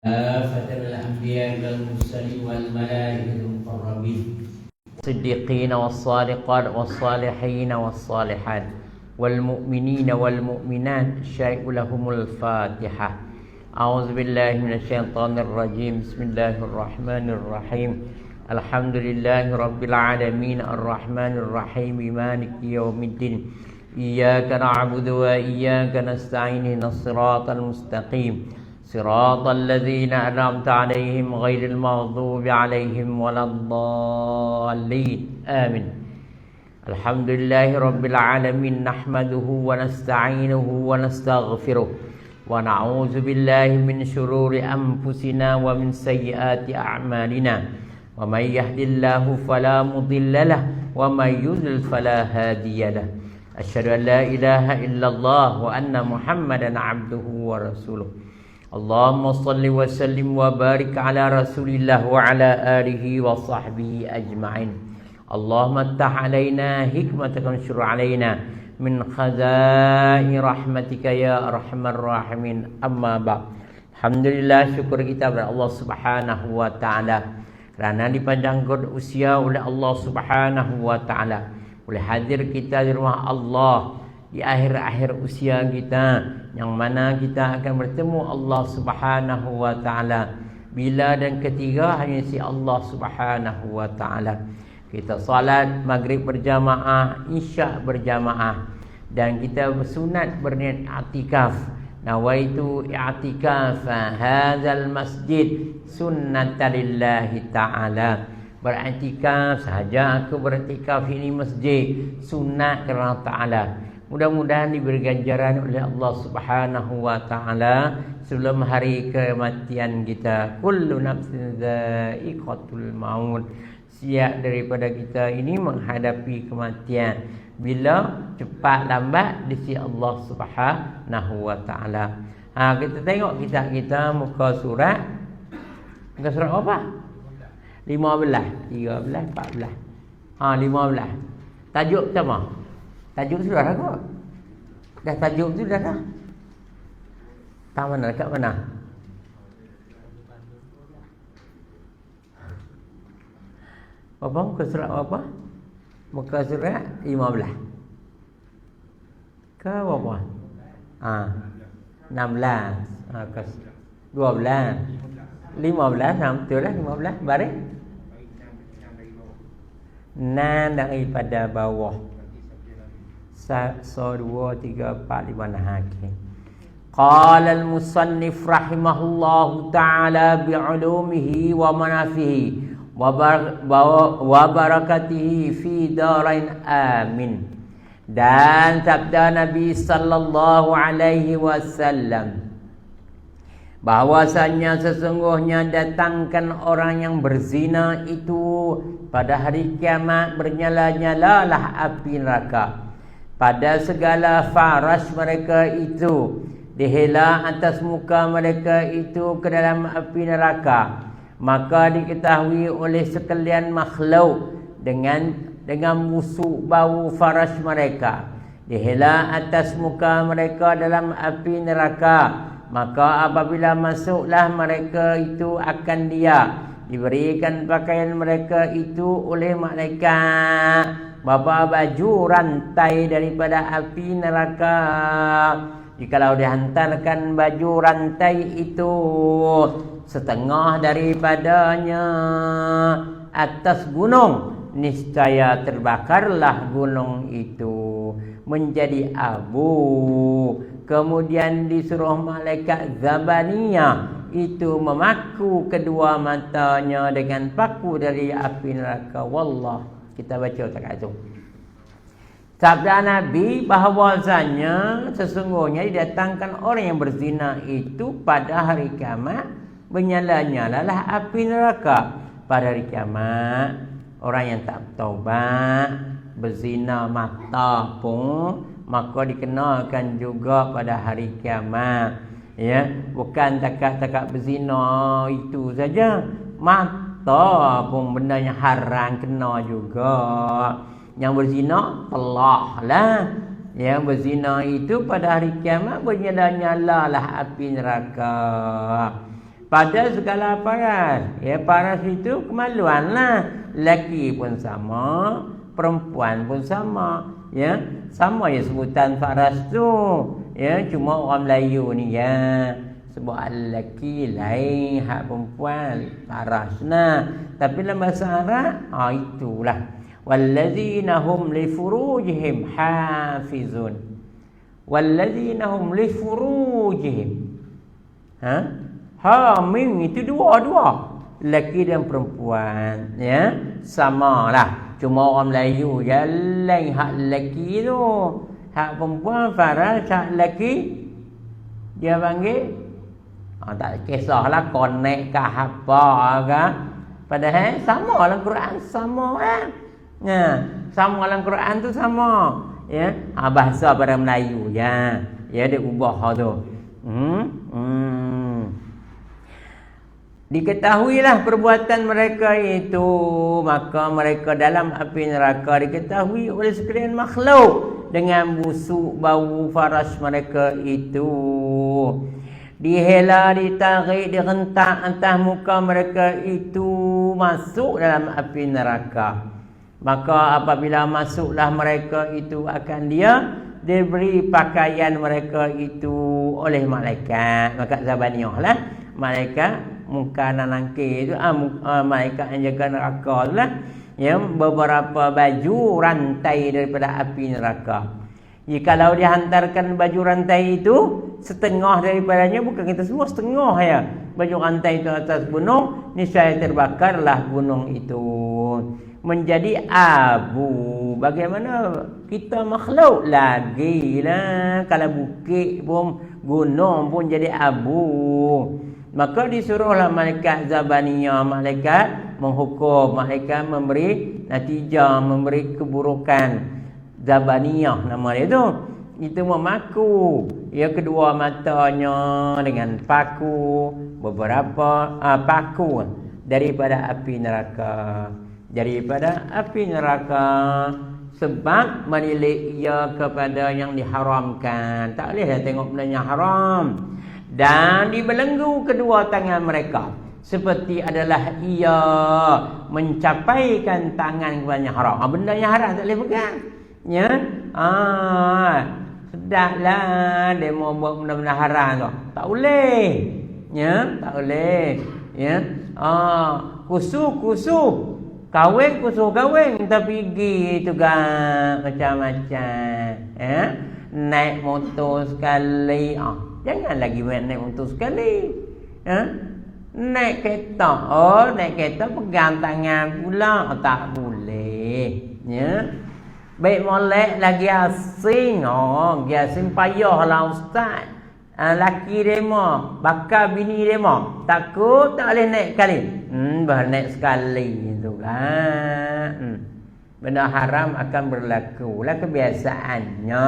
كافة الأنبياء والمرسلين والملائكة المقربين الصديقين والصادقات والصالحين والصالحات والمؤمنين والمؤمنات شيء لهم الفاتحة. أعوذ بالله من الشيطان الرجيم. بسم الله الرحمن الرحيم. الحمد لله رب العالمين الرحمن الرحيم مالك يوم الدين. إياك نعبد وإياك نستعين اهدنا الصراط المستقيم صراط الذين أنعمت عليهم غير المغضوب عليهم ولا الضالين آمين. الحمد لله رب العالمين نحمده ونستعينه ونستغفره ونعوذ بالله من شرور أنفسنا ومن سيئات أعمالنا ومن يهد الله فلا مضل له ومن يضلل فلا هادي له. أشهد أن لا إله إلا الله وأن محمدا عبده ورسوله. اللهم صل وسلم وبارك على رسول الله وعلى آله وصحبه أجمعين. اللهم افتح علينا حكمتك وانشر علينا من خزائن رحمتك يا أرحم الراحمين. أما بعد. Alhamdulillah, syukur kita kepada Allah Subhanahu wa taala kerana dipanjangkan usia oleh Allah Subhanahu wa taala. Boleh hadir kita di rumah Allah di akhir-akhir usia kita, yang mana kita akan bertemu Allah Subhanahu wa taala. Bila dan ketiga hanya si Allah Subhanahu wa taala. Kita salat maghrib berjamaah, isyak berjamaah, dan kita bersunat berniat i'tikaf. Nawaitu i'tikaf hadzal masjid sunnatan lillahi taala. Beriktikaf sahaja aku beriktikaf ini masjid sunat kerana taala. Mudah-mudahan diberi ganjaran oleh Allah Subhanahu wa taala sebelum hari kematian kita. Kullu nafsin dha'iqatul maut. Siap daripada kita ini menghadapi kematian. Bila cepat lambat di sisi Allah Subhanahu wa taala. Kita tengok kitab kita muka surat. Muka surat apa? 15, 13, 14. 15. Tajuk pertama. Tajuk sudah dah kot. Dah tajuk tu dah dah. Tak mana, dekat mana? Apa muka surat apa? Muka surat 15. Ke berapa? 16. Ke 12. 15, betul lah 15. Baris? 6 daripada bawah. 1, 2, 3, 4, 5, 6. Qala al-musannif rahimahullahu ta'ala bi'ulumihi wa manafihi wa barakatihi fi darain amin. Dan sabda Nabi sallallahu alaihi wasallam, bahwasanya sesungguhnya datangkan orang yang berzina itu pada hari kiamat bernyala-nyalalah api neraka. Pada segala faras mereka itu dihela atas muka mereka itu ke dalam api neraka. Maka diketahui oleh sekalian makhluk dengan busuk bau faras mereka. Dihela atas muka mereka dalam api neraka. Maka apabila masuklah mereka itu akan dia diberikan pakaian mereka itu oleh malaikat bapa baju rantai daripada api neraka. Jikalau dihantarkan baju rantai itu setengah daripadanya atas gunung, niscaya terbakarlah gunung itu menjadi abu. Kemudian disuruh malaikat Zabaniyah itu memaku kedua matanya dengan paku dari api neraka. Wallah. Kita baca cakap itu. Sabda Nabi bahawasanya sesungguhnya didatangkan orang yang berzina itu pada hari kiamat bernyala-nyalalah api neraka. Pada hari kiamat orang yang tak bertaubat berzina mata pun maka dikenakan juga pada hari kiamat. Ya, bukan takat-takat berzina itu saja, mata pun benda yang haram kena juga. Yang berzina telah lah. Yang berzina itu pada hari kiamat bernyala-nyalalah api neraka. pada segala paras. Ya, paras itu kemaluan lah. Lelaki pun sama, perempuan pun sama. Ya, sama ya sebutan paras tu. Ya, cuma orang Melayu ni ya sebut lelaki lain, hak perempuan paras nah. Tapi dalam bahasa Arab, itulah wallazina hum li furujihim hafizun. Wallazina hum li furujihim. Mim itu dua-dua, lelaki dan perempuan, ya, samalah. Cuma orang Melayu je lain hak lelaki tu, hak perempuan faras, hak lelaki dia panggil tak kisahlah konek ke apa ke. Padahal sama dalam Quran, sama kan. Sama dalam Quran tu sama. Ya, bahasa pada Melayu ya. Ya dia ubah tu. Diketahuilah perbuatan mereka itu, maka mereka dalam api neraka diketahui oleh sekalian makhluk dengan busuk bau faras mereka itu. Dihela, ditarik, direntak atas muka mereka itu masuk dalam api neraka. Maka apabila masuklah mereka itu akan dia diberi pakaian mereka itu oleh malaikat. Maka Zabaniyah lah, malaikat muka nanangki itu, malaikat yang jaga neraka tu lah, ya, beberapa baju rantai daripada api neraka. Kalau dihantarkan baju rantai itu, setengah daripadanya, bukan kita semua, setengah ya, baju rantai itu atas gunung, niscaya terbakarlah gunung itu menjadi abu. Bagaimana kita makhluk lagi lah, kalau bukit pun, gunung pun jadi abu. Maka disuruhlah malaikat Zabaniyah, malaikat menghukum, malaikat memberi natijah, memberi keburukan. Zabaniyah nama dia tu. Itu memaku ya kedua matanya dengan paku, beberapa paku daripada api neraka. Daripada api neraka sebab menilik ia kepada yang diharamkan. Tak boleh dah tengok benda yang haram. Dan dibelenggu kedua tangan mereka, seperti adalah ia mencapaikan tangan kepada yang haram. Benda yang haram tak boleh pegang. Ya, sedaplah dia mau buat benda-benda haram tu. Tak boleh. Ya, tak boleh. Ya. Kusu. Kahwin tapi pergi juga macam-macam. Ya. Naik motor sekali. Jangan lagi naik motor sekali. Ya. Naik kereta. Naik kereta pegang tangan pula. Tak boleh. Ya. Baik molek lagi asing. Lagi asing payahlah ustaz. Laki demo, bakal bini demo, takut tak boleh naik sekali. Baru naik sekali itu kan. Benda haram akan berlaku lah kebiasaannya.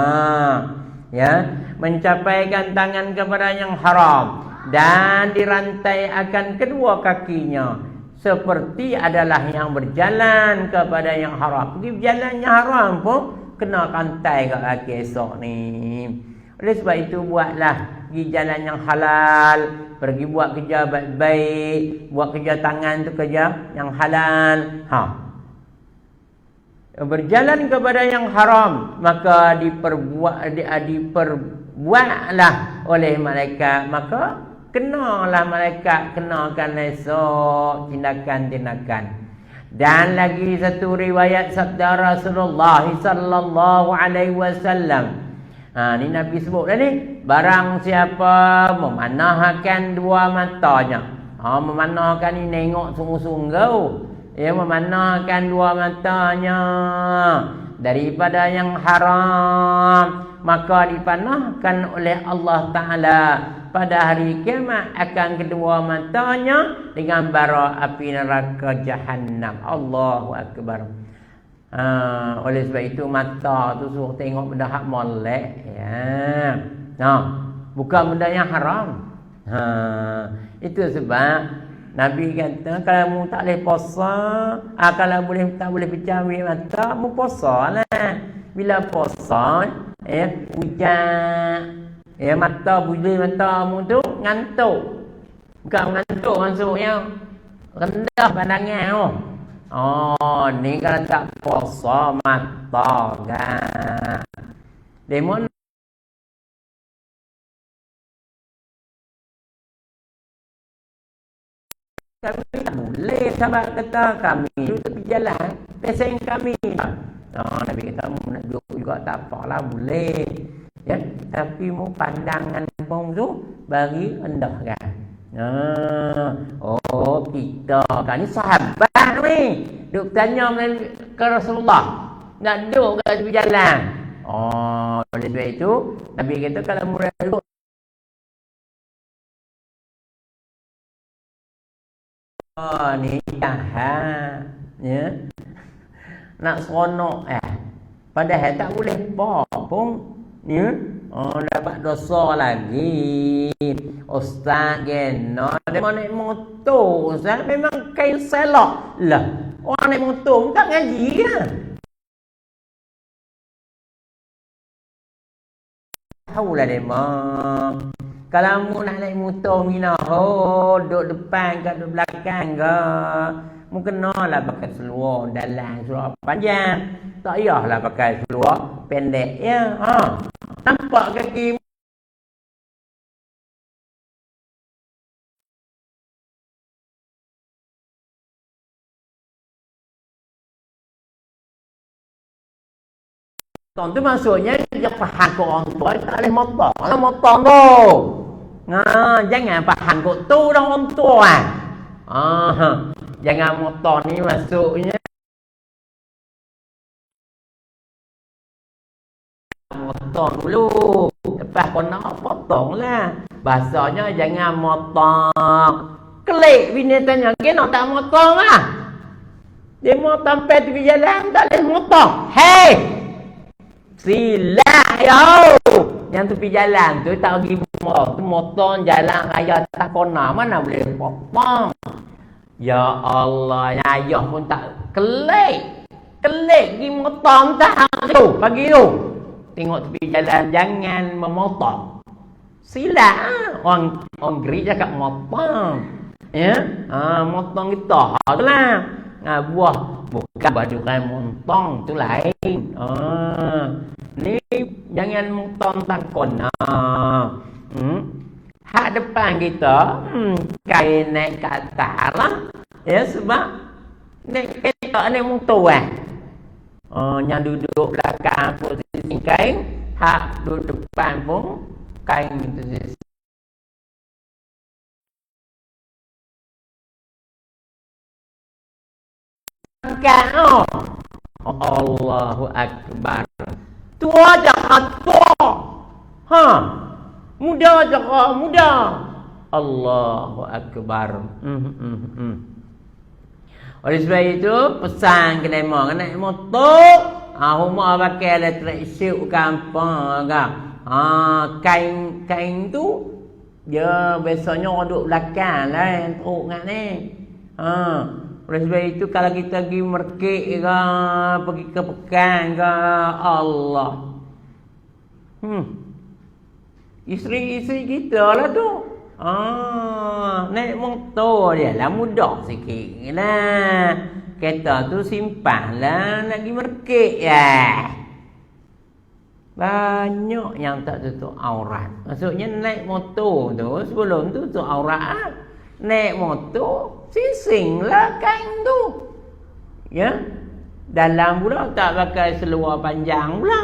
Ya, mencapaikan tangan kepada yang haram dan dirantai akan kedua kakinya, seperti adalah yang berjalan kepada yang haram. Pergi berjalan yang haram pun kena rantai kat kaki esok ni. Oleh sebab itu buatlah pergi jalan yang halal, pergi buat kerja baik-baik, buat kerja tangan tu kerja yang halal. Berjalan kepada yang haram, maka diperbuatlah oleh malaikat, maka kenalah malaikat kenakan esok tindakan-tindakan. Dan lagi satu riwayat sabda Rasulullah sallallahu alaihi wasallam. Ni Nabi sebut dah ni, barang siapa memanahkan dua matanya. Memanahkan ni nengok sungguh-sungguh. Ya, memanahkan dua matanya daripada yang haram, maka dipanahkan oleh Allah Ta'ala pada hari kiamat akan kedua matanya dengan bara api neraka Jahannam. Allahu Akbar. Oleh sebab itu mata tu suruh tengok benda hak molek ya. Bukan benda yang haram. Itu sebab Nabi kata kalau mu tak boleh puasa, kalau tak boleh pecah mata, mu puasa lah. Bila puasa, hujan, mata buli mata mu tu ngantuk. Bukan mengantuk maksudnya rendah pandangan tu. Oh, ni kalau tak puasa mata kan. Demon kami tak boleh, sahabat kata kami duduk tepi jalan, pesen kami. Nabi kata mu nak duduk juga tak apalah, boleh. Ya, tapi mu pandangan pun tu bagi rendah kan. Oh, kita kan ni sahabat ni. Duk tanya ke Rasulullah, nak duduk kat tepi jalan. Oh, oleh sebab itu Nabi kata kalau mu duduk ni jahat, ya. Nak seronok padahal tak boleh apa pun, ya. Oh, dapat dosa lagi. Ustaz geno dia mau naik motor, Ustaz memang kain selok lah. Orang naik motor tak ngaji kan? Taulah demo. Kalau mu nak naik motor mina, duduk depan ke duduk belakang ke, mu kenalah pakai seluar dalam, seluar panjang. Tak payahlah pakai seluar pendek ya. Nampak kaki motong tu maksudnya dia faham ke orang tua tak boleh motong. Kalau motong tu. Jangan faham ke tu dah orang tua. Jangan motong ni maksudnya motong dulu. Lepas kau nak potong lah. Bahasanya jangan motong. Klik bini tanya, kena tak motong lah. Dia mau sampai tepi jalan tak boleh motong. Hei! Sila yo. Yang tepi jalan tu tak pergi motong jalan raya tak kona, mana boleh potong. Ya Allah, ayah pun tak klik pergi motong tak tu pagi tu. Tengok tepi jalan jangan memotong. Sila orang gereja cakap motong. Ya, motong kita lah. Buah bukan baju kain montong tu lain. Ni jangan montong takon. Hak depan kita kain naik ke atas lah. Ya, sebab naik kereta naik motor yang duduk belakang posisi kain, hak duduk depan pun kain itu. Allahu Akbar. Tua jangan tua. Muda jangan muda. Allahu Akbar. Oleh sebab itu pesan kena naik motor, rumah pakai elektrik syuk kampung kan. Kain tu dia biasanya orang duduk belakang lah yang teruk ngak ni. Oleh sebab itu kalau kita pergi merkik ke, pergi ke pekan ke, Allah. Isteri-isteri kita lah tu. Naik motor dia lah mudah sikit lah. Kereta tu simpan lah nak pergi merkik banyak yang tak tutup aurat. Maksudnya naik motor tu sebelum tu tutup aurat. Naik motor sing lah kain tu. Ya. Dalam pula tak pakai seluar panjang pula.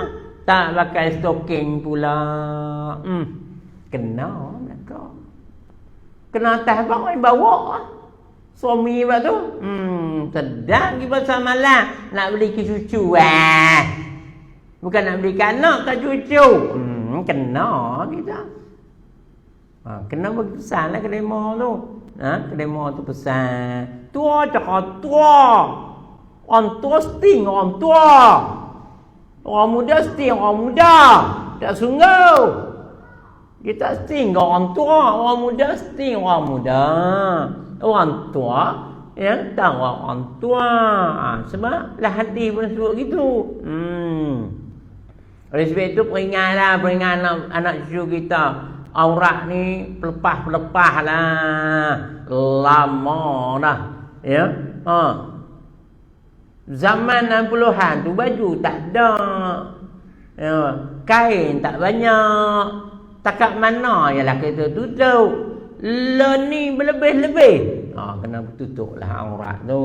Tak pakai stocking pula. Kena mereka. Kena atas bang bawa. Suami buat tu. Sedap pergi pasar malam nak beli ke cucu bukan nak beli ke anak ke cucu. Kena kita. Kena bagi pesan lah kedai mall tu. Kedai mall tu pesan. Tua cakap tua. Orang tua sting orang tua. Orang muda sting orang muda. Tak sungguh. Kita sting orang tua. Orang muda sting orang muda. Orang tua yang tahu orang tua. Sebab lah hati pun sebut gitu. Oleh sebab itu peringat anak cucu kita. aurat ni pelepah-pelepah lah. Lama dah. Ya. Zaman 60-an tu baju tak ada. Ya. Kain tak banyak. Takat mana ialah kita tutup. Lah ni berlebih-lebih. Kena tutup lah aurat tu.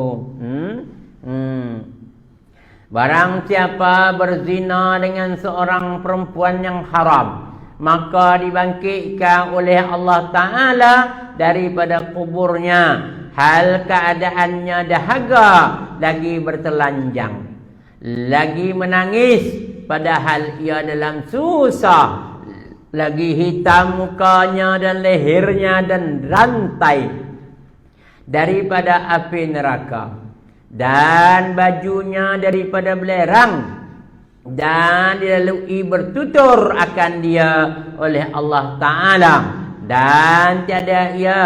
Barang siapa berzina dengan seorang perempuan yang haram, maka dibangkitkan oleh Allah Ta'ala daripada kuburnya, hal keadaannya dahaga, lagi bertelanjang, lagi menangis, padahal ia dalam susah, lagi hitam mukanya dan lehernya dan rantai daripada api neraka, dan bajunya daripada belerang, dan dilalui bertutur akan dia oleh Allah Ta'ala, dan tiada ia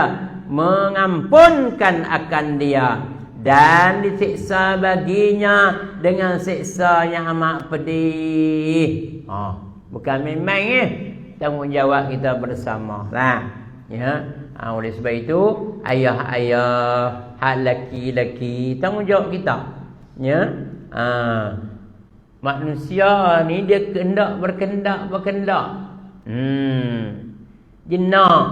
mengampunkan akan dia, dan disiksa baginya dengan siksa yang amat pedih. Bukan main-main tanggungjawab kita bersama lah. Ya. Oleh sebab itu, ayah-ayah, hak laki-laki, tanggungjawab kita. Ya. Manusia ni dia berkendak. Jenak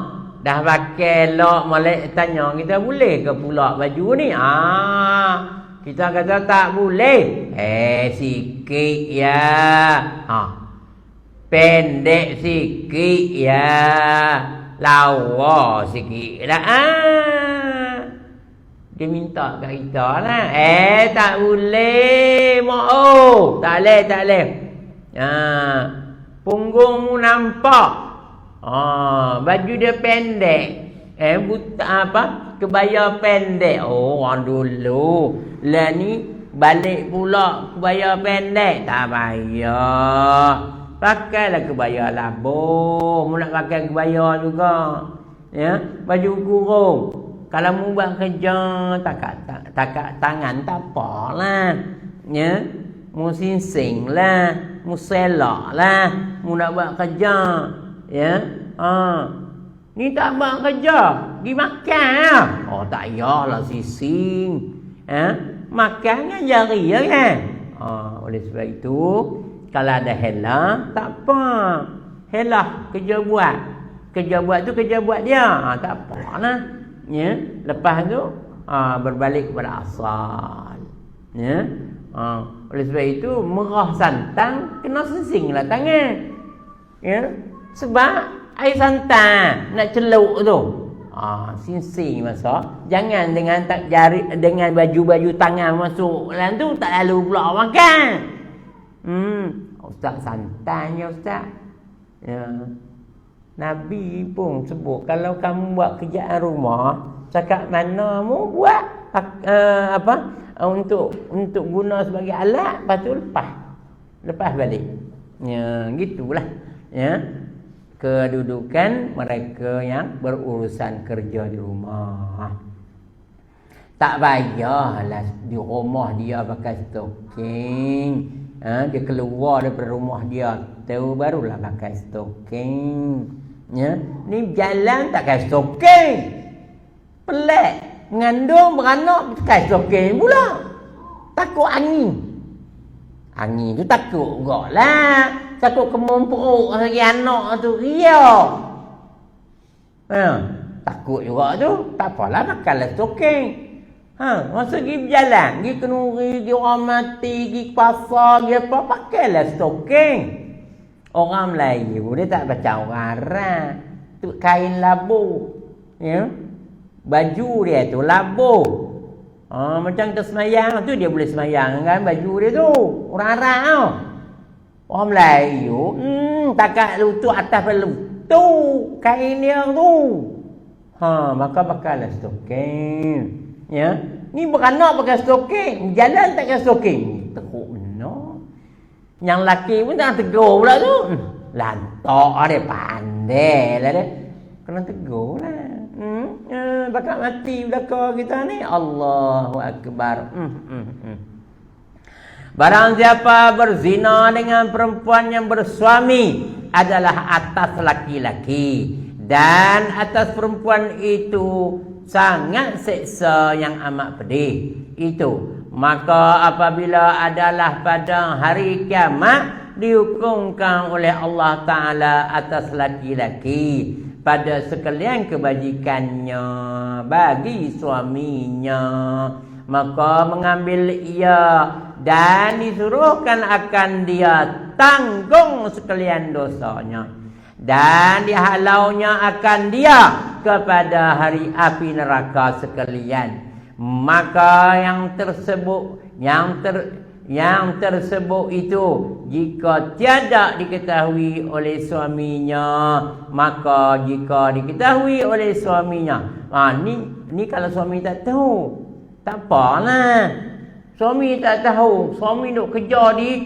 dah pakai lok, molek tanya kita boleh ke pula baju ni? Kita kata tak boleh. Sikit ya. Pendek sikit ya. Lawa sikit dah. Dia minta kat kita lah. Tak boleh. Tak boleh. Punggungmu nampak. Baju dia pendek. Kebaya pendek. Orang dulu. Lah ni balik pula kebaya pendek. Tak payah. Pakailah kebaya labuh. Mu nak pakai kebaya juga. Ya, baju kurung. Kalau mu buat kerja takat tangan tak apalah. Ya, mu sinsing lah, mu selak lah, mu nak buat kerja. Ya. Ni tak buat kerja, pergi makan lah. Tak payahlah sising. Makan kan jari ya kan. Oleh sebab itu, kalau ada helah, tak apa. Helah kerja buat. Kerja buat tu kerja buat dia. Tak apa lah. Ya. Lepas tu berbalik kepada asal. Ya. Oleh sebab itu, merah santang kena sensing lah tangan. Ya. Sebab air santan nak celuk tu. Sensing masa. Jangan dengan jari, dengan baju-baju tangan masuk dalam tu, tak lalu pula makan. Ustaz santan ya Ustaz. Ya. Nabi pun sebut kalau kamu buat kerjaan rumah, cakap mana mu buat untuk guna sebagai alat, lepas tu lepas balik. Ya, gitulah. Ya. Kedudukan mereka yang berurusan kerja di rumah. Tak payahlah di rumah dia pakai stocking. Dia keluar daripada rumah dia tu barulah pakai stocking. Ya, ni jalan tak pakai stocking. Pelik. Mengandung beranak pakai stocking pula. Takut angin. Angin tu takut juga lah. Takut kemung perut lagi anak tu ria. Takut juga tu. Tak apalah pakailah stocking. Masa pergi berjalan, pergi kenuri, pergi orang mati, pergi pasar, pergi apa, pakailah stocking. Orang Melayu dia tak baca orang Arab. Tu kain labu. Ya. Baju dia tu labu. Macam kita semayang tu dia boleh semayang kan baju dia tu. Orang Arab tau. Orang Melayu, takat lutut atas pada lutut kain dia tu. Maka pakailah stocking. Ya, ni beranak pakai stocking, jalan tak pakai stocking. Teruk benar. Yang laki pun tak tegur pula tu. Lantak dia pandai lah dia. Kena tegur lah. Bakal mati belakang kita ni. Allahu Akbar. Barang siapa berzina dengan perempuan yang bersuami adalah atas laki-laki, Dan atas perempuan itu sangat seksa yang amat pedih. Itu. Maka apabila adalah pada hari kiamat, dihukumkan oleh Allah Ta'ala atas laki-laki pada sekalian kebajikannya bagi suaminya, maka mengambil ia dan disuruhkan akan dia tanggung sekalian dosanya, dan dihalaunya akan dia kepada hari api neraka sekalian. Maka yang tersebut itu jika tiada diketahui oleh suaminya, maka jika diketahui oleh suaminya, ni kalau suami tak tahu, tak apalah. Suami tak tahu, suami duk kerja di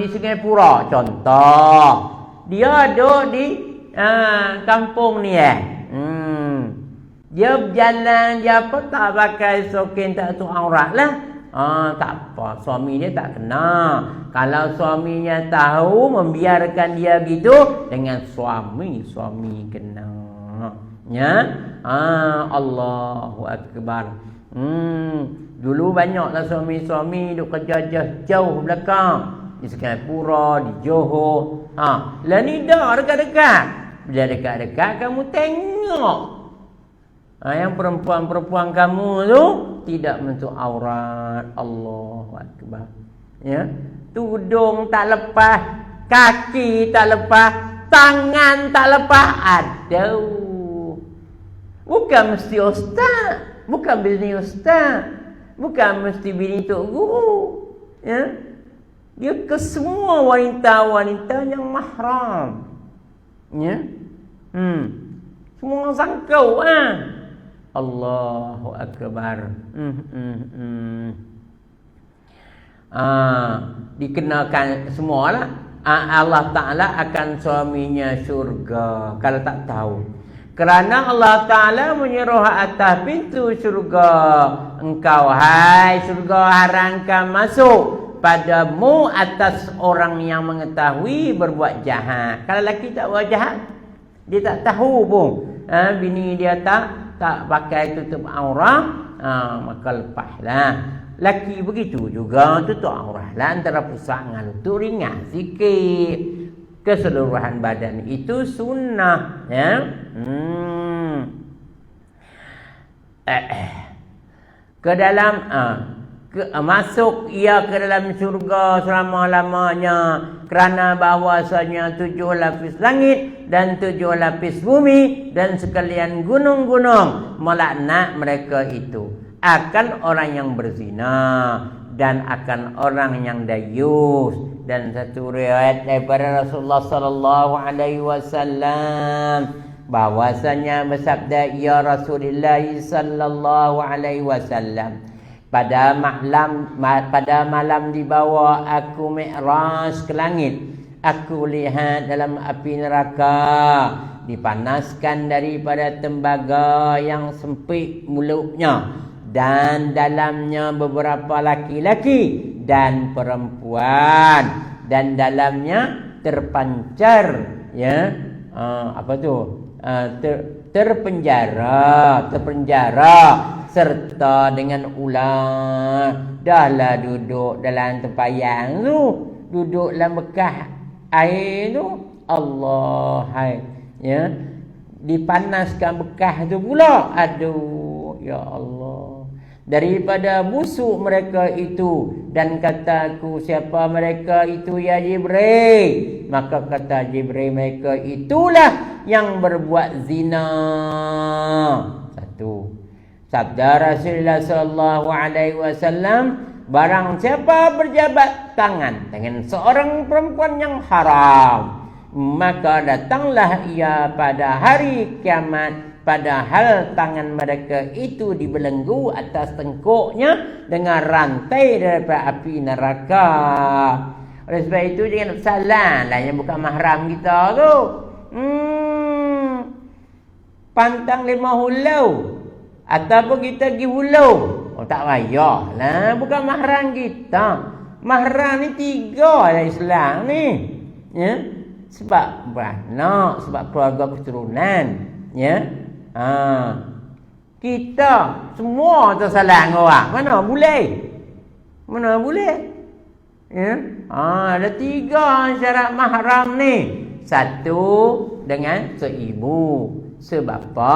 Singapura contoh, dia duduk di kampung ni dia berjalan, dia apa tak pakai sokin, tak tutup aurat lah. Tak apa, suami dia tak kena. Kalau suaminya tahu, membiarkan dia gitu, dengan suami kena. Ya, Allahu Akbar. Dulu banyaklah suami-suami duk kerja jauh belakang, di Singapura, di Johor. Lah ni dah dekat-dekat. Bila dekat-dekat kamu tengok, yang perempuan-perempuan kamu tu tidak menutup aurat. Allahu Akbar. Ya, tudung tak lepas, kaki tak lepas, tangan tak lepas. Aduh. Bukan mesti ustaz, bukan bini ustaz, bukan mesti bini tok guru. Ya. Dia ke semua wanita-wanita yang mahram. Ya. Semua sangkau Allahu Akbar. Dikenakan semualah. Allah Ta'ala akan suaminya syurga kalau tak tahu. Kerana Allah Ta'ala menyuruh atas pintu syurga, engkau hai syurga haramkan masuk padamu atas orang yang mengetahui berbuat jahat. Kalau lelaki tak buat jahat, dia tak tahu pun, bini dia tak pakai tutup aurat, maka lepaslah. Laki begitu juga, tutup aurat lah, antara pusat dengan lutut ringan sikit. Keseluruhan badan itu sunnah, ya. Ke dalam masuk ia ke dalam syurga selama-lamanya, kerana bahwasanya 7 lapis langit dan 7 lapis bumi dan sekalian gunung-gunung melaknat mereka itu, akan orang yang berzina dan akan orang yang dayus. Dan satu riwayat daripada Rasulullah sallallahu alaihi wasallam bahwasanya bersabda ya Rasulullah sallallahu alaihi wasallam, pada malam dibawa aku mi'raj ke langit, aku lihat dalam api neraka dipanaskan daripada tembaga yang sempit mulutnya, dan dalamnya beberapa laki-laki dan perempuan, dan dalamnya terpancar, ya, terpenjara serta dengan ular. Dahlah duduk dalam tempayang tu, duduk dalam bekas air tu, Allah hai, ya, dipanaskan bekas tu pula. Aduh, ya Allah, daripada busuk mereka itu. Dan kataku, siapa mereka itu ya Jibril? Maka kata Jibril, mereka itulah yang berbuat zina. Satu. Sabda Rasulullah sallallahu alaihi wasallam, barang siapa berjabat tangan dengan seorang perempuan yang haram, maka datanglah ia pada hari kiamat, padahal tangan mereka itu dibelenggu atas tengkuknya dengan rantai daripada api neraka. Oleh sebab itu jangan salah lah yang bukan mahram kita tu. Pantang 5 hulau ataupun kita pergi hulau, tak payah lah, bukan mahram kita. Mahram ni 3 dalam Islam ni, ya. sebab beranak, sebab keluarga keturunan, ya. Kita semua tersalah dengan orang. Mana boleh? Ya. Ada 3 syarat mahram ni. 1 dengan seibu, sebapa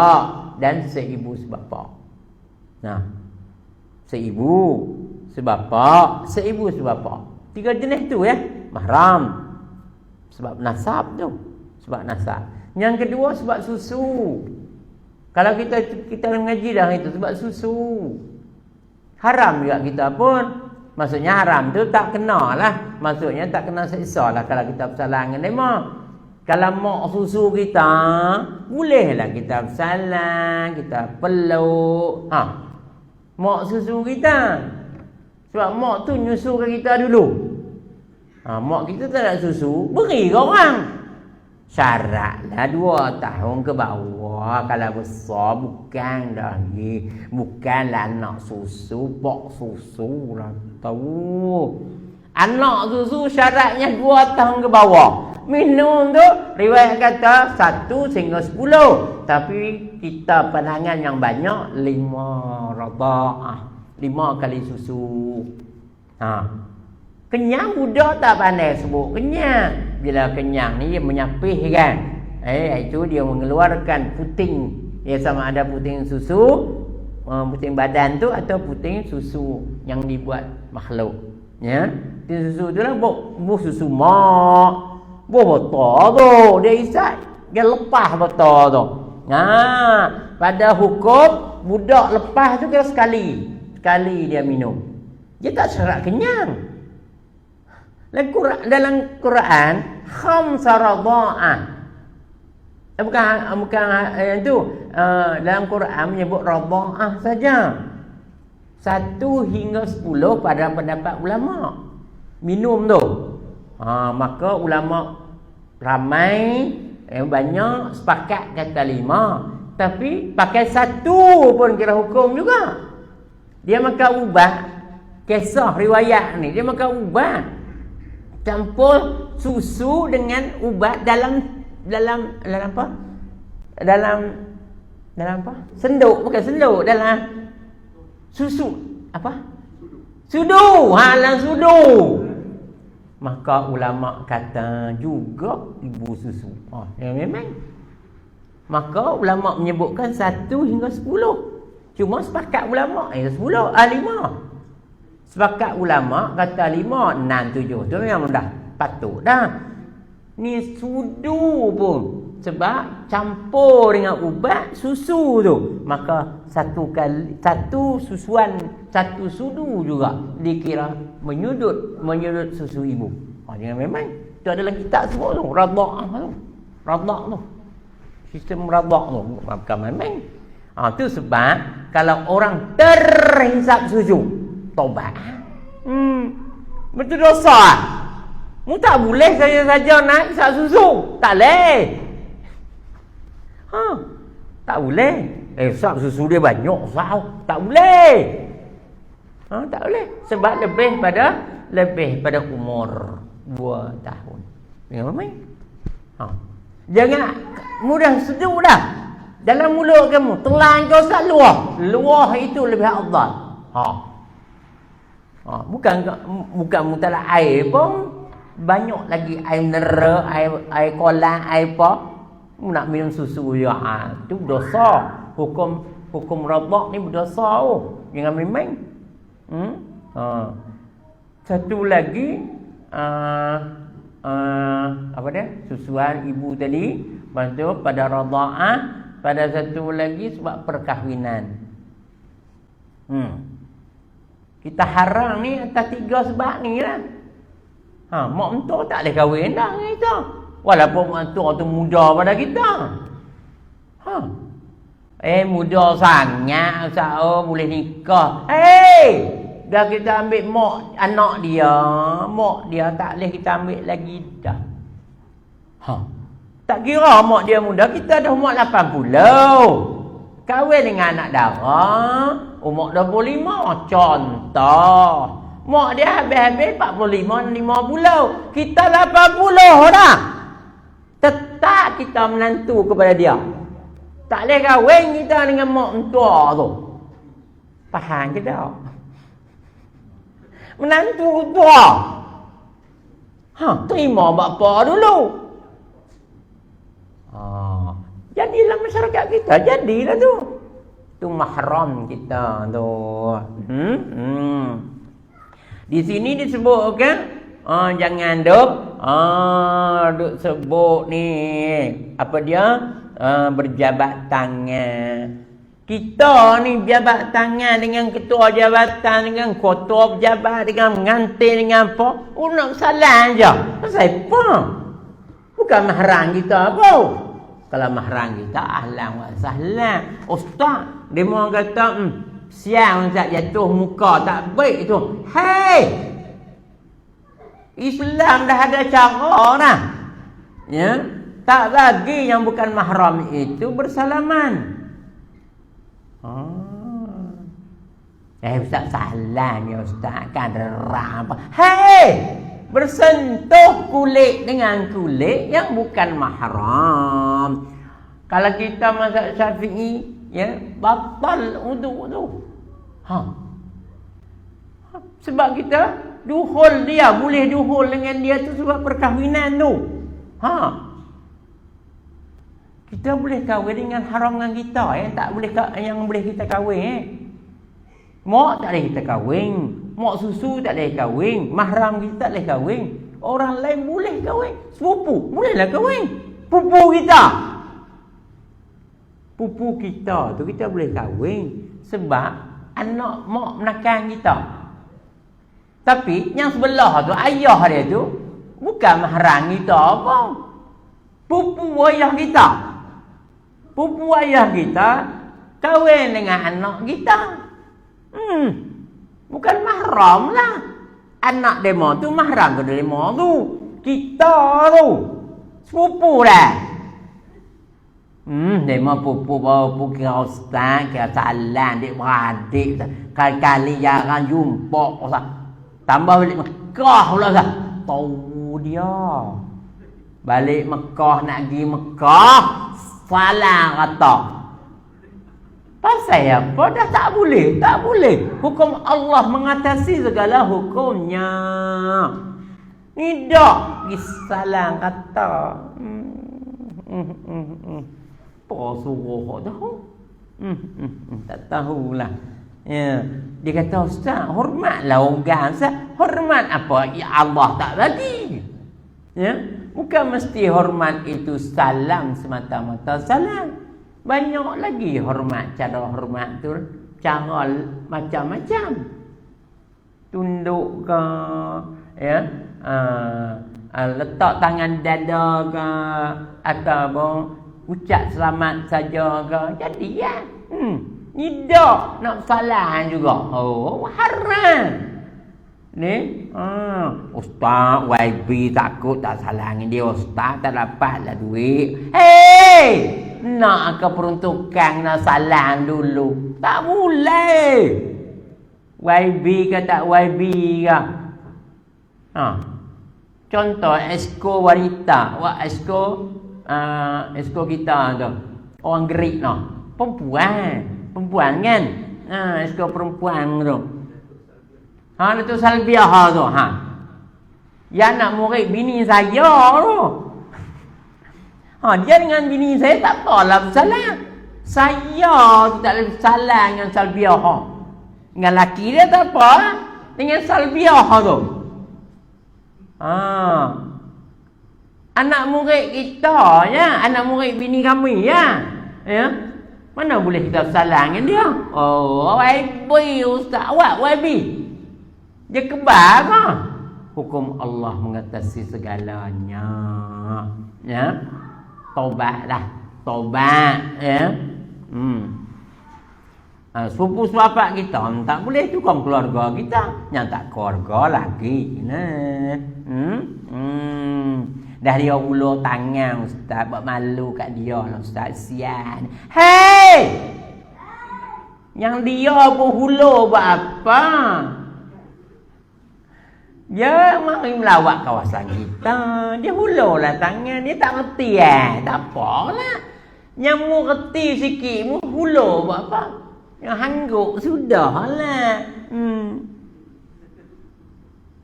dan seibu sebapa. Nah, seibu, sebapa, seibu sebapa. 3 jenis tu ya, mahram. Sebab nasab tu. Sebab nasab. Yang kedua sebab susu. Kalau kita mengaji dah itu sebab susu. Haram juga kita pun. Maksudnya haram tu tak kena lah. Maksudnya tak kena seksa lah kalau kita bersalah dengan dia. Kalau mak susu kita, bolehlah kita bersalah, kita peluk. Mak susu kita. Sebab mak tu nyusukan kita dulu. Mak kita tak ada susu, beri ke orang. Syaratlah 2 tahun ke bawah. Kalau besar bukan dah ni. Bukanlah anak susu, bok susu lah. Tahu. Anak susu syaratnya 2 tahun ke bawah. Minum tu riwayat kata 1 sehingga 10. Tapi kita pandangan yang banyak 5 radha'ah. 5 kali susu. Kenyang budak tak pandai sebut kenyang. Bila kenyang ni dia menyapih kan. Itu dia mengeluarkan puting. Dia sama ada puting susu, puting badan tu atau puting susu yang dibuat makhluk. Ya. Puting susu tu lah buh susu mak. Buh botol tu. Dia isap, dia lepas botol tu. Pada hukum budak lepas tu kira sekali. Sekali dia minum. Dia tak syarat kenyang. Dalam Quran khamsa radha'ah. Bukan yang tu. Dalam Quran menyebut radha'ah saja. 1 hingga 10 pada pendapat ulama. Minum tu. Maka ulama ramai banyak sepakat kata 5. Tapi pakai 1 pun kira hukum juga. Dia makan ubat. Kisah riwayat ni dia makan ubat. Campur susu dengan ubat dalam apa? Dalam apa? Senduk, bukan senduk, dalam susu. Apa? Sudu. Dalam sudu. Maka ulama kata juga ibu susu. Memang. Maka ulama menyebutkan 1 hingga 10. Cuma sepakat ulama 10, 5. Sepakat ulama kata 5, 6, 7 tu memang dah patut dah. Ni sudu pun sebab campur dengan ubat susu tu. Maka 1 susuan, 1 sudu juga dikira menyudut susu ibu. Jangan memang tu ada dalam kitab semua tu, radha'ah tu. Radha' tu. Sistem radha' tu bukan memang. Tu sebab kalau orang terhisap susu tobat. Betul dosa. Mu tak boleh saja nak hisap susu. Tak boleh. Tak boleh. Hisap susu dia banyak sao. Tak boleh. Tak boleh. Sebab lebih pada umur 2 tahun. Memang. Jangan mudah seduh dah. Dalam mulut kamu telan kau sat luah. Luah itu lebih afdal. Bukan mutalah air pun banyak lagi air mineral, air kolam, air apa. Nak minum susu juga. Itu dosa. Hukum radha' ni berdosa. Jangan memang. Satu lagi apa dia? Susuan ibu tadi. Lepas pada radha'ah, pada satu lagi sebab perkahwinan. Kita haram ni atas 3 sebab ni lah. Mak mentua tak boleh kahwin dah dengan kita. Walaupun mak mentua tu muda pada kita. Muda sangat boleh nikah. Dah kita ambil mak anak dia. Mak dia tak boleh kita ambil lagi dah. Tak kira mak dia muda, kita dah umur 80. Kahwin dengan anak dara umur 25 contoh. Mak dia habis-habis 45 50. Kita 80 dah. tak kita menantu kepada dia. Tak boleh kahwin kita dengan mak mentua tu. Faham ke tak? Menantu tua. Terima bapa dulu. Jadilah masyarakat kita, jadilah tu. Tu mahram kita tu. Di sini disebutkan jangan duk sebut ni apa dia berjabat tangan. Kita ni jabat tangan dengan ketua jabatan, dengan ketua pejabat, dengan pengantin, dengan apa? Nak salam je. Pasal apa? Bukan mahram kita apa. Kalau mahram kita, ahlan wa sahlan. Ustaz, dia mau kata, siang tak jatuh muka tak baik tu. Hei! Islam dah ada cara dah. Ya? Tak lagi yang bukan mahram itu bersalaman. Ustaz salam ya Ustaz, kan derang apa. Hei! Bersentuh kulit dengan kulit yang bukan mahram. Kalau kita mazhab Syafi'i, ya, batal wudu tu. Sebab kita duhul dia, boleh duhul dengan dia tu sebab perkahwinan tu. Kita boleh kahwin dengan haram dengan kita, tak boleh yang boleh kita kahwin. Mak tak boleh kita kahwin, mak susu tak boleh kahwin, mahram kita tak boleh kahwin. Orang lain boleh kahwin, sepupu bolehlah kahwin. Pupu kita tu kita boleh kahwin sebab anak mak menakan kita. Tapi yang sebelah tu, ayah dia tu bukan mahram kita apa. Pupu ayah kita. Pupu ayah kita kahwin dengan anak kita. Bukan mahram lah. Anak demo tu mahram ke demo tu. Kita tu sepupu dah. Demo pupu kira ustaz, kira salam, dik beradik. Kali-kali jarang jumpa. Tambah balik Mekah pula sah. Tahu dia. Balik Mekah nak pergi Mekah, salah kata. Pasal apa? Dah tak boleh. Tak boleh. Hukum Allah mengatasi segala hukumnya. Ni dak salah kata. Apa suruh tahu? Tak tahulah. Ya. Dia kata, Ustaz, hormatlah orang Ustaz. Hormat apa? Ya Allah tak bagi. Ya. Bukan mesti hormat itu salam semata-mata salam. Banyak lagi hormat. Cara hormat tu cara macam-macam. Tunduk ke, ya, letak tangan dada ke, ataupun ucap selamat saja ke, jadi ya. Tidak nak salah juga. Haram. Ni, Ustaz YB takut tak salah dengan dia. Ustaz tak dapatlah duit. Hei! Nak ke peruntukan nak salam dulu. Tak boleh. YB ke tak YB ke. Contoh esko wanita. Esko kita tu. Orang Greek tu. Perempuan kan. Esko perempuan tu. Itu salbiah tu. Yang nak murid bini saya tu. Dia dengan bini saya tak apalah bersalah. Saya tak boleh bersalah dengan salbiah. Dengan laki dia tak apa. Dengan salbiah tu. Anak murid kita ya. Anak murid bini kami ya. Mana boleh kita bersalah dengan dia. YB Ustaz. YB. Dia kebal apa? Hukum Allah mengatasi segalanya. Ya. Taubatlah. Taubat. Ya. Sepupu-sepupu kita tak boleh tukang keluarga kita. Yang tak keluarga lagi. Dah dia ulur tangan Ustaz. Buat malu kat dia lah Ustaz. Sian. Hei! Yang dia pun hulur buat apa? Dia mari melawat kawasan kita. Dia hulurlah tangan. Dia tak reti tak apalah. Yang mu reti sikit, mu hulur buat apa? Yang hangguk sudahlah.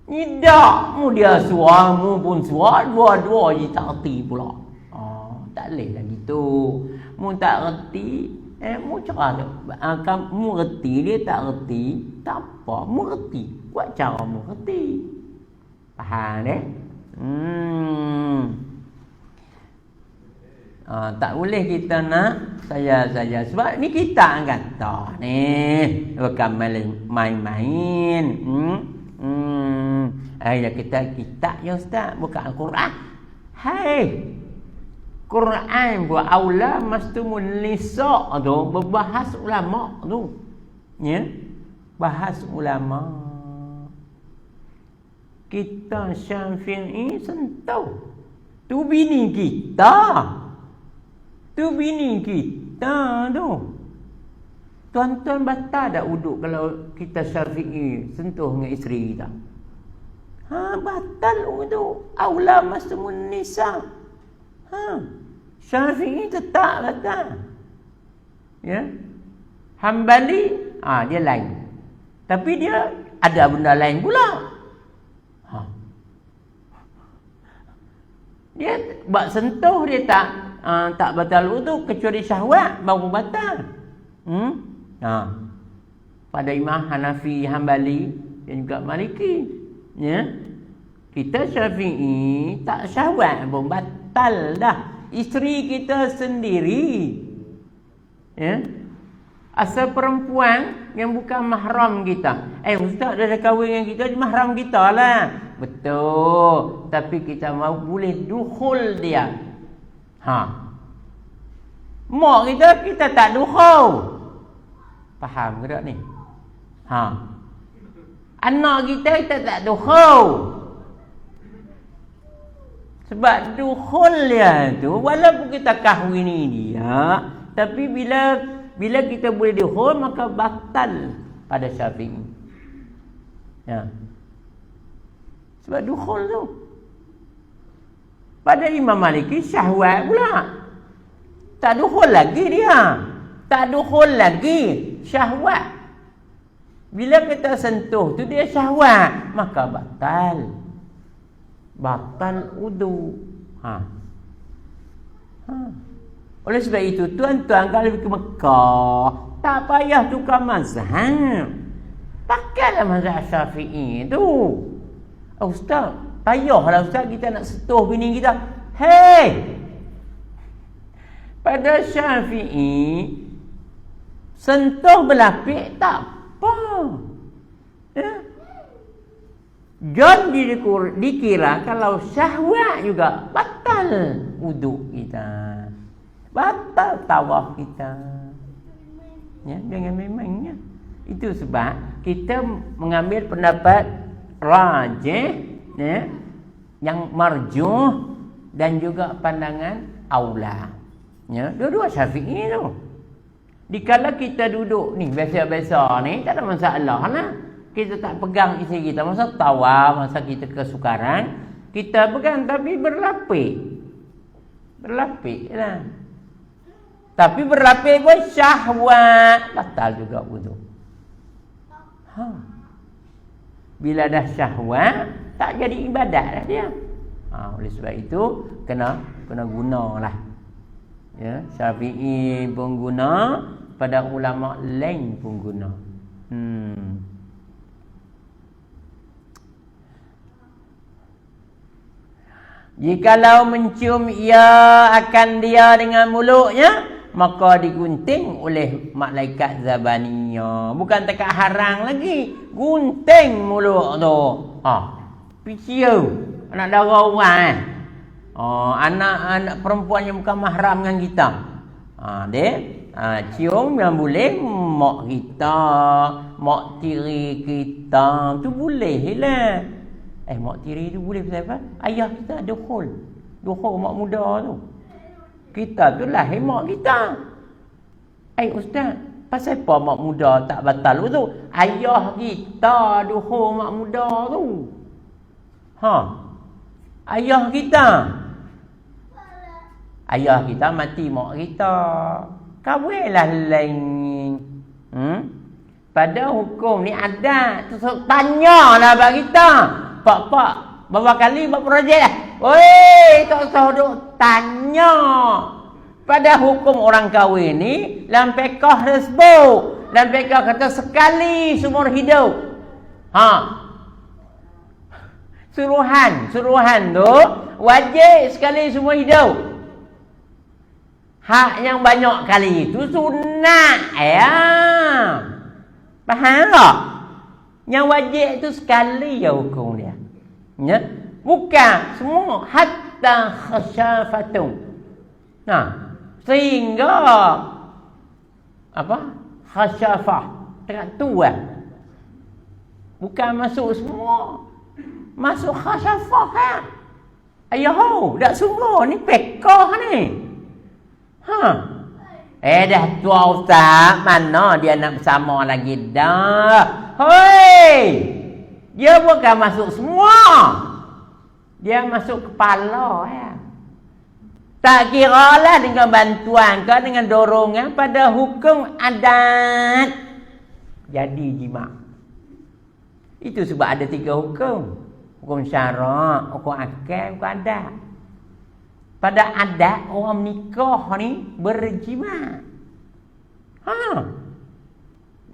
Ni dak mu dia suar, mu pun suar, dua-dua je tak reti pula. Tak boleh lah gitu. Mu tak reti, mu cara mu reti, dia tak reti, tak apa, mu reti. Buat cara mu reti. Faham deh? Tak boleh kita nak saya sebab ni kita kata ni bukan main-main. Kita ya ustaz, bukan Al-Quran. Hai. Quran buat aula mastumun nisa tu berbahas ulama tu. Ya. Bahas ulama. Kita Syafi'i sentuh. Tu bini kita. Tu bini kita tu. Tuan-tuan batal tak uduk kalau kita Syafi'i sentuh dengan isteri kita? Batal uduk. Aula mastumun nisa. Syafi'i tetap batal. Ya. Hambali dia lain. Tapi dia ada benda lain pula. Dia buat sentuh dia tak batal wudu kecuali syahwat baru batal. Pada Imam Hanafi, Hambali dan juga Maliki, ya. Kita Syafi'i tak syahwat pun batal dah. Isteri kita sendiri, ya. Asal perempuan yang bukan mahram kita. Ustaz dah kahwin dengan kita, mahram kita lah. Betul. Tapi kita mau boleh dukhul dia. Mak kita tak dukhul. Faham ke tak ni? Anak kita tak dukhul. Sebab dukhul dia tu, walaupun kita kahwini dia, tapi bila kita boleh dukhul, maka batal pada Syafi'i. Ya. Sebab dukhul tu. Pada Imam Maliki syahwat pula. Tak dukhul lagi dia. Tak dukhul lagi syahwat. Bila kita sentuh tu dia syahwat, maka batal. Batal wudu. Oleh sebab itu, tuan-tuan kalau pergi ke Mekah, tak payah tukar mazhab. Pakailah mazhab Syafi'i tu. Ustaz, payahlah ustaz kita nak sentuh bini kita. Hei! Pada Syafi'i, sentuh belapik tak apa. Ya? John dikira kalau syahwat juga batal wuduk kita. Batal tawaf kita. Ya, jangan main-mainnya. Itu sebab kita mengambil pendapat rajih, ya, yang marjuh dan juga pandangan aula. Ya, dua-dua Syafi'i tu. Dikala kita duduk ni biasa-biasa ni tak ada masalah lah. Kita tak pegang isteri kita masa tawaf, masa kita kesukaran, kita pegang tapi berlapik. Berlapik lah. Tapi berlapik pun syahwat, batal juga wudu. Bila dah syahwat, tak jadi ibadat dah dia. Oleh sebab itu kena gunalah. Ya, Syafi'i pun guna, pada ulama lain pun guna. Jikalau mencium ia akan dia dengan mulutnya, maka digunting oleh malaikat Zabaniyah. Bukan tekat harang lagi, gunting mulut tu. Piciu anak dara orang. Anak perempuan yang bukan mahram dengan kita. Cium yang boleh mak kita, mak tiri kita, tu boleh lah. Mak tiri tu boleh pasal apa? Ayah kita dukhul mak muda tu. Kita tu lahir mak kita. Ustaz, pasal apa mak muda tak batal tu? Ayah kita dukhul mak muda tu. Ayah kita mati mak kita, kahwinlah lain. Pada hukum ni ada tanyalah bagi kita. Pak berapa kali buat projek dah. Oi, tak usah duk tanya. Pada hukum orang kahwin ni dalam fiqh tersebut, dalam fiqh kata sekali seumur hidup. Suruhan tu wajib sekali seumur hidup. Hak yang banyak kali itu sunat. Faham tak? Yang wajib itu sekali ya hukum dia. Ya? Bukan semua hatta khasyafatun. Sehingga khasyafah dekat tu bukan masuk semua. Masuk khasyafah Ayah, dak sungguh ni pekah ni. Dah tua ustaz, mana dia nak bersama lagi dah. Hoi. Dia bukan masuk semua. Dia masuk kepala Tak kira lah dengan bantuan ke, dengan dorongan pada hukum adat. Jadi jima'. Itu sebab ada 3 hukum. Hukum syarak, hukum akal, hukum adat. Pada adat, orang nikah ni berjima'.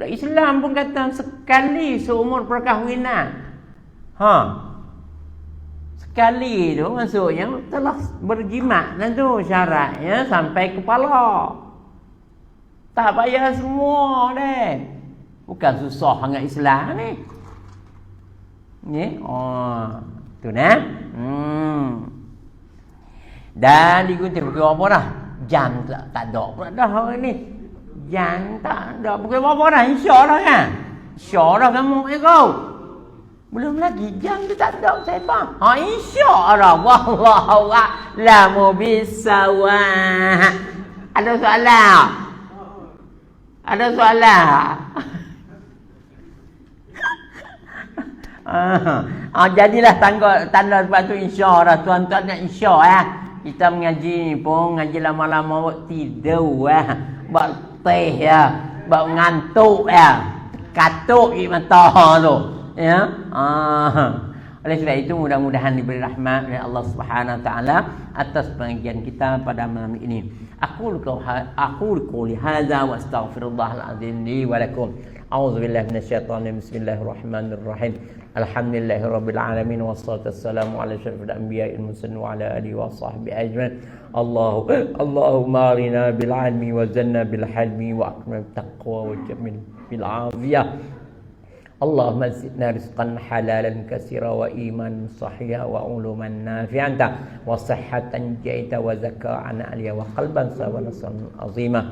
Islam pun kata sekali seumur perkahwinan. Sekali tu maksudnya telah berjima' dan tu syaratnya sampai kepala. Tak payah semua deh. Bukan susah sangat Islam ni. Tu nah. Dan digunting pukul apa dah? Jam tak ada pula dah hari ni. Jam tak ada pukul apa dah? Insya dah kan? Insya dah kamu kau. Belum lagi jam tu tak ada saya bang. Insya dah. Wallahu a'lamu bisawab. Ada soalan? Ada soalan? Jadilah tanda lepas tu insya dah. Tuan-tuan nak insya kita mengaji ni pun ngaji lama-lama buat tidur buat teh buat ngantuk katuk di mata tu oleh sebab itu mudah-mudahan diberi rahmat oleh Allah Subhanahu wa taala atas pengajian kita pada malam ini. Aku qouli hadza wa astaghfirullahal azim li wa lakum. A'udzubillahi minasyaitonir bismillahirrahmanirrahim. Alhamdulillahirabbil alamin wassalatu wassalamu ala asyrafil anbiya'il mursalin wa ala alihi wa sahbihi ajmain. Allahumma arina bil ilmi wa zanna bil hilmi wa akrimna bit taqwa wa jamil bil afiyah. Allahumma zidna rizqan halalan katsira wa iman sahiha wa uluman nafi'atan wa sihhatan jaida wa zakatan aliyah wa qalban sawasan azima.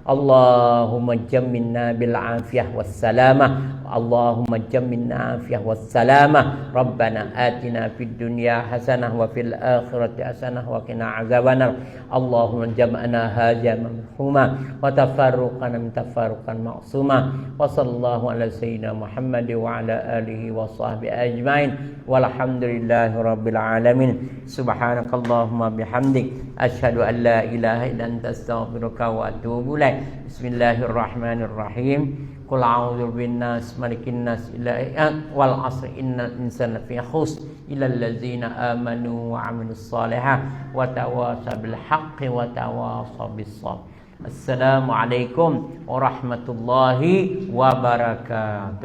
Allahumma jamminna bil afiyah was salamah. Allahumma jamminna afiyah was salamah. Rabbana atina fid dunya hasanah wa fil akhirati hasanah wa qina azabannar. Allahumma jam'ana hadha marhuma wa tafarruqana min tafarruqan ma'suma. Wa sallallahu ala sayyidina Muhammad wa ala alihi wa sahbihi ajmain. Walhamdulillahi rabbil alamin. Subhanakallahumma bihamdik asyhadu an la ilaha illa anta astaghfiruka wa atubu ilaik. Bismillahirrahmanirrahim. Qul a'udzu binnas malikin nas ilahi wal 'asri innal insana lafi khusr illa allazina amanu wa 'amilus solihat wa tawasaw bil haqqi wa tawasaw bis sabr. Assalamualaikum warahmatullahi wabarakatuh.